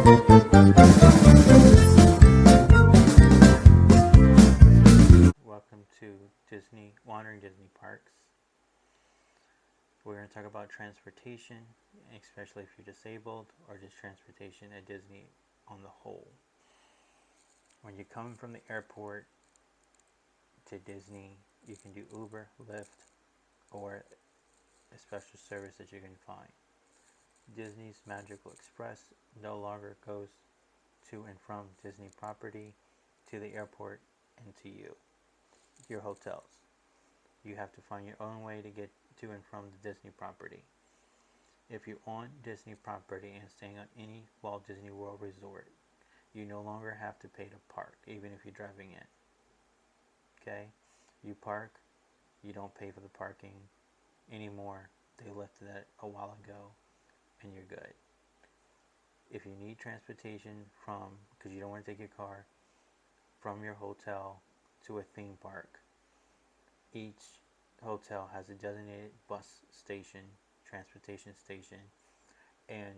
Welcome to Wandering Disney Parks. We're going to talk about transportation, especially if you're disabled, or just transportation at Disney on the whole. When you're coming from the airport to Disney, you can do Uber, Lyft, or a special service that you can find. Disney's Magical Express no longer goes to and from Disney property to the airport and to your hotels. You have to find your own way to get to and from the Disney property. If you're on Disney property and staying on any Walt Disney World Resort, you no longer have to pay to park, even if you're driving in. Okay? You park, you don't pay for the parking anymore. They lifted that a while ago, and you're good. If you need transportation because you don't want to take your car, from your hotel to a theme park, each hotel has a designated bus station, transportation station, and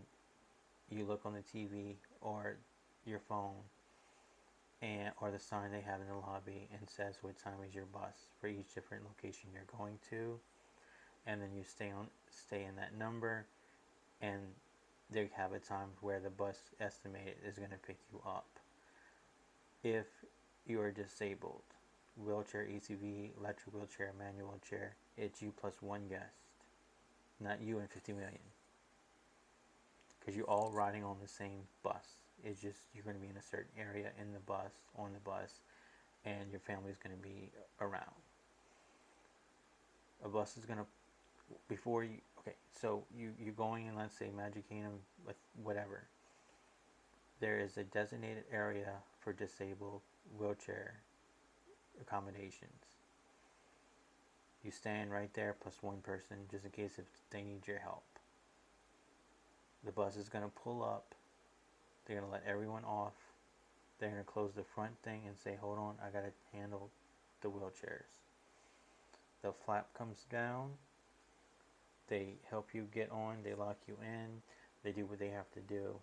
you look on the TV or your phone or the sign they have in the lobby and says what time is your bus for each different location you're going to, and then you stay in that number, and they have a time where the bus estimated is going to pick you up. If you are disabled, wheelchair, ECV, electric wheelchair, manual wheelchair, it's you plus one guest, not you and 50 million, because you're all riding on the same bus. It's just you're going to be in a certain area in the bus, on the bus, and your family is going to be around. A bus is going to, so you're going in, let's say, Magic Kingdom with whatever. There is a designated area for disabled wheelchair accommodations. You stand right there plus one person just in case if they need your help. The bus is going to pull up. They're going to let everyone off. They're going to close the front thing and say, hold on, I got to handle the wheelchairs. The flap comes down. They help you get on. They lock you in. They do what they have to do.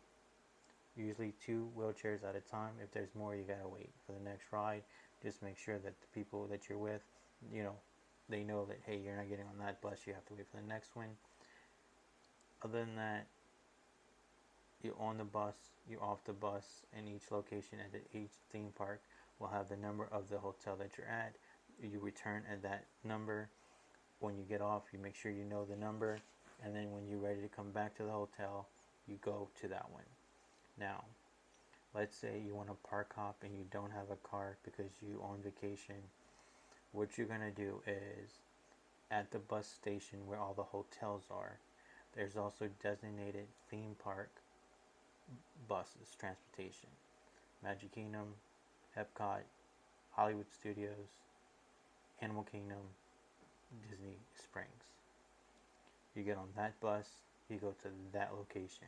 Usually 2 wheelchairs at a time. If there's more, you gotta wait for the next ride. Just make sure that the people that you're with, they know that, hey, you're not getting on that bus. You have to wait for the next one. Other than that, you're on the bus, you're off the bus, and each location at each theme park will have the number of the hotel that you're at. You return at that number. When you get off, you make sure you know the number, and then when you're ready to come back to the hotel, you go to that one. Now, let's say you want to park hop and you don't have a car because you're on vacation. What you're going to do is, at the bus station where all the hotels are, there's also designated theme park buses, transportation. Magic Kingdom, Epcot, Hollywood Studios, Animal Kingdom, Disney Springs. You get on that bus, you go to that location.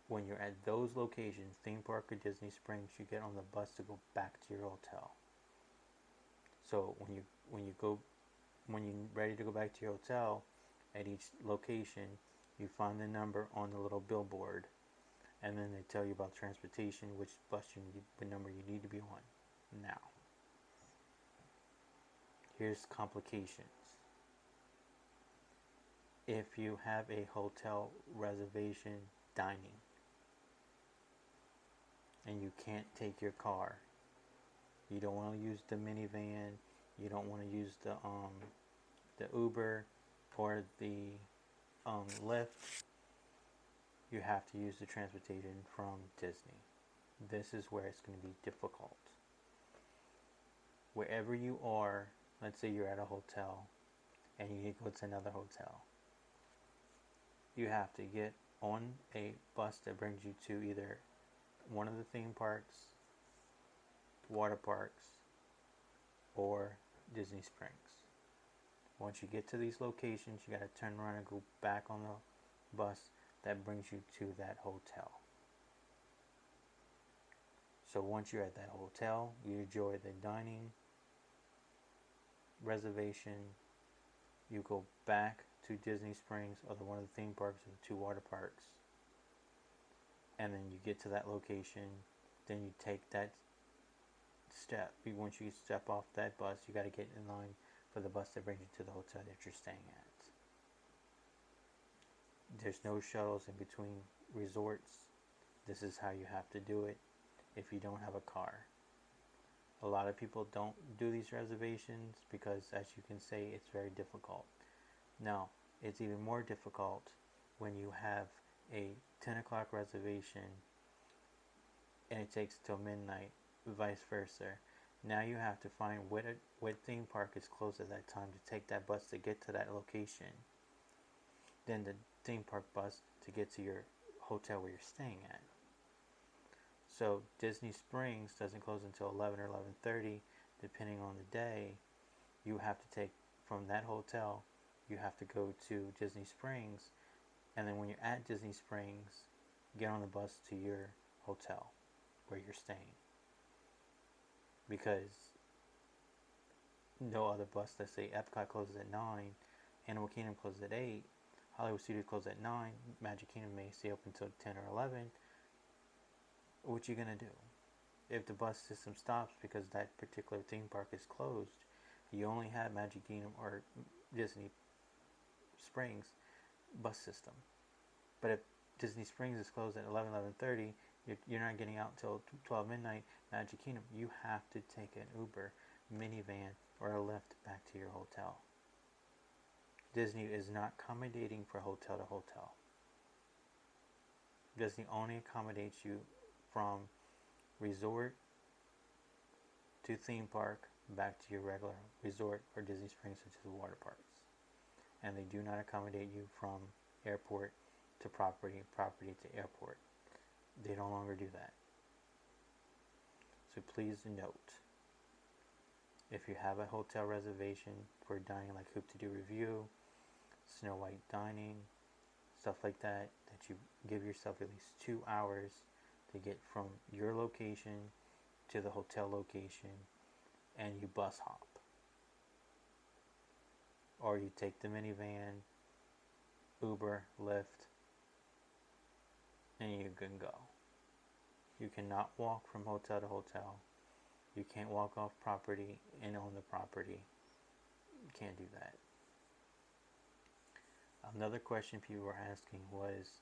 When you're at those locations, theme park or Disney Springs, you get on the bus to go back to your hotel. So when you're ready to go back to your hotel, at each location, you find the number on the little billboard, and then they tell you about transportation, which bus what number you need to be on. Now, here's complications. If you have a hotel reservation dining and you can't take your car, you don't want to use the minivan, you don't want to use the Uber or the Lyft, you have to use the transportation from Disney. This is where it's going to be difficult. Wherever you are, let's say you're at a hotel and you need to go to another hotel, you have to get on a bus that brings you to either one of the theme parks, water parks, or Disney Springs. Once you get to these locations, you got to turn around and go back on the bus that brings you to that hotel. So once you're at that hotel, you enjoy the dining reservation, you go back to Disney Springs or one of the theme parks or the 2 water parks. and then you get to that location, then you take that step. Once you step off that bus, you got to get in line for the bus that brings you to the hotel that you're staying at. There's no shuttles in between resorts. This is how you have to do it if you don't have a car. A lot of people don't do these reservations because, as you can say, it's very difficult. Now, it's even more difficult when you have a 10 o'clock reservation and it takes till midnight, vice versa. Now you have to find what theme park is closed at that time to take that bus to get to that location. Then the theme park bus to get to your hotel where you're staying at. So Disney Springs doesn't close until 11 or 11:30, depending on the day. You have to take from that hotel, you have to go to Disney Springs, and then when you're at Disney Springs, get on the bus to your hotel where you're staying. Because no other bus, let's say Epcot closes at 9, Animal Kingdom closes at 8, Hollywood Studios closes at 9, Magic Kingdom may stay open until 10 or 11. What you gonna do? If the bus system stops because that particular theme park is closed, you only have Magic Kingdom or Disney Springs bus system. But if Disney Springs is closed at 11, 11:30, you're not getting out till 12 midnight. Magic Kingdom, you have to take an Uber, minivan, or a Lyft back to your hotel. Disney is not accommodating for hotel to hotel. Disney only accommodates you from resort to theme park back to your regular resort or Disney Springs, which is the water parks. And they do not accommodate you from airport to property to airport. They no longer do that. So please note, if you have a hotel reservation for dining like Hoop to Do Review, Snow White Dining, stuff like that, that you give yourself at least 2 hours to get from your location to the hotel location, and you bus hop. Or you take the minivan, Uber, Lyft, and you can go. You cannot walk from hotel to hotel. You can't walk off property and on the property. You can't do that. Another question people were asking was,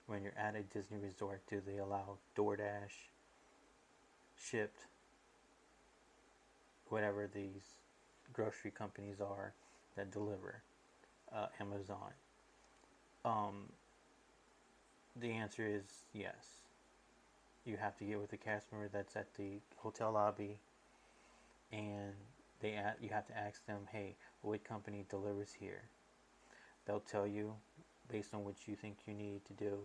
when you're at a Disney resort, do they allow DoorDash, Shipt, whatever these grocery companies are that deliver, Amazon? The answer is yes. You have to get with the cast member that's at the hotel lobby, and you have to ask them, hey, what company delivers here? They'll tell you based on what you think you need to do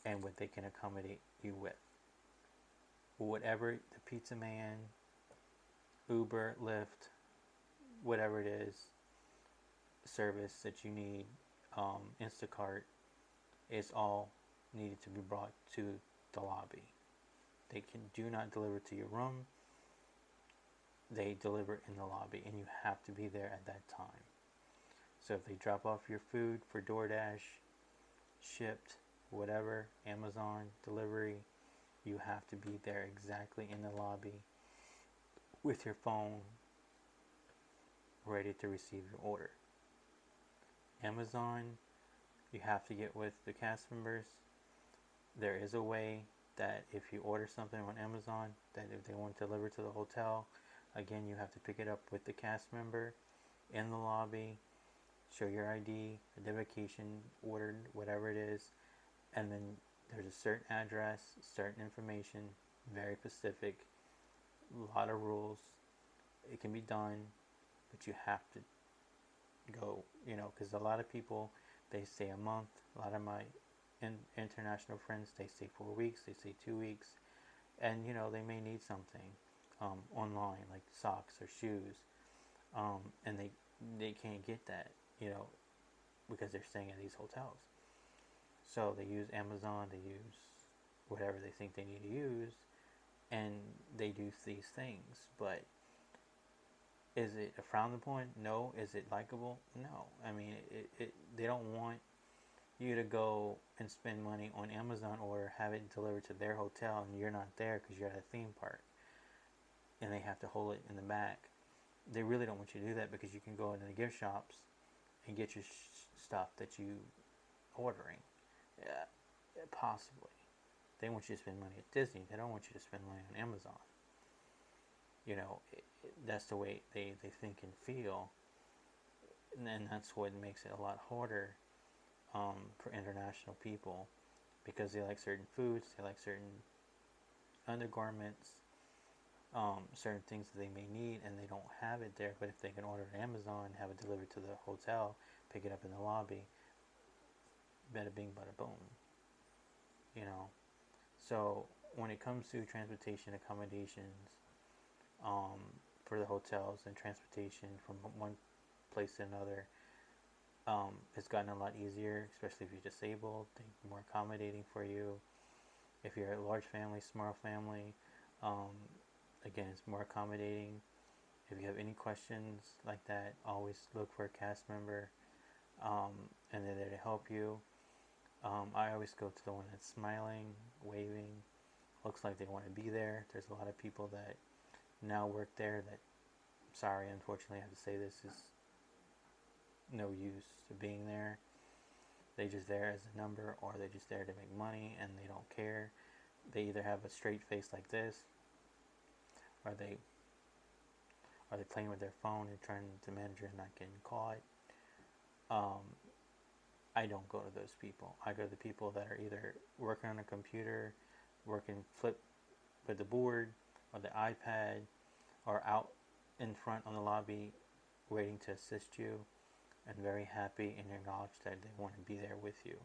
and what they can accommodate you with. Whatever the Pizza Man, Uber, Lyft, whatever it is, service that you need, Instacart, is all needed to be brought to the lobby. They do not deliver to your room. They deliver in the lobby, and you have to be there at that time. So if they drop off your food for DoorDash, Shipt, whatever, Amazon delivery, you have to be there exactly in the lobby with your phone ready to receive your order. Amazon, you have to get with the cast members. There is a way that if you order something on Amazon, that if they want to deliver to the hotel, again, you have to pick it up with the cast member in the lobby, show your ID, identification, ordered, whatever it is, and then there's a certain address, certain information, very specific, a lot of rules. It can be done, but you have to go, because a lot of people, they stay a month. A lot of my international friends, they stay 4 weeks, they stay 2 weeks, and they may need something online, like socks or shoes, and they can't get that, because they're staying at these hotels. So they use Amazon, they use whatever they think they need to use, and they do these things. But is it a frowned upon? No. Is it likable? No. I mean, they don't want you to go and spend money on Amazon or have it delivered to their hotel and you're not there because you're at a theme park and they have to hold it in the back. They really don't want you to do that because you can go into the gift shops and get your stuff that you ordering. Yeah, possibly. They want you to spend money at Disney. They don't want you to spend money on Amazon. That's the way they think and feel. And then that's what makes it a lot harder for international people because they like certain foods, they like certain undergarments, certain things that they may need, and they don't have it there. But if they can order it on Amazon, have it delivered to the hotel, pick it up in the lobby, bada bing, bada boom. You know. So when it comes to transportation accommodations for the hotels and transportation from one place to another, it's gotten a lot easier, especially if you're disabled. They're more accommodating for you. If you're a large family, small family, again, it's more accommodating. If you have any questions like that, always look for a cast member, and they're there to help you. I always go to the one that's smiling, waving, looks like they want to be there. There's a lot of people that now work there that, sorry, unfortunately, I have to say this, is no use to being there. They're just there as a number, or they're just there to make money and they don't care. They either have a straight face like this, or they playing with their phone and trying to manage and not getting caught. I don't go to those people. I go to the people that are either working on a computer, working flip with the board or the iPad, or out in front on the lobby waiting to assist you and very happy and acknowledge that they want to be there with you.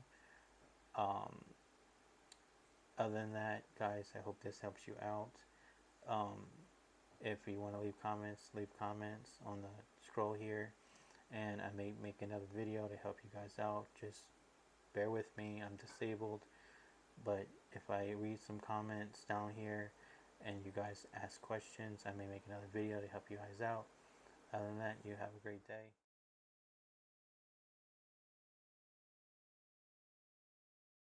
Other than that, guys, I hope this helps you out. If you want to leave comments on the scroll here, and I may make another video to help you guys out. Just bear with me, I'm disabled, but if I read some comments down here and you guys ask questions, I may make another video to help you guys out. Other than that, you have a great day.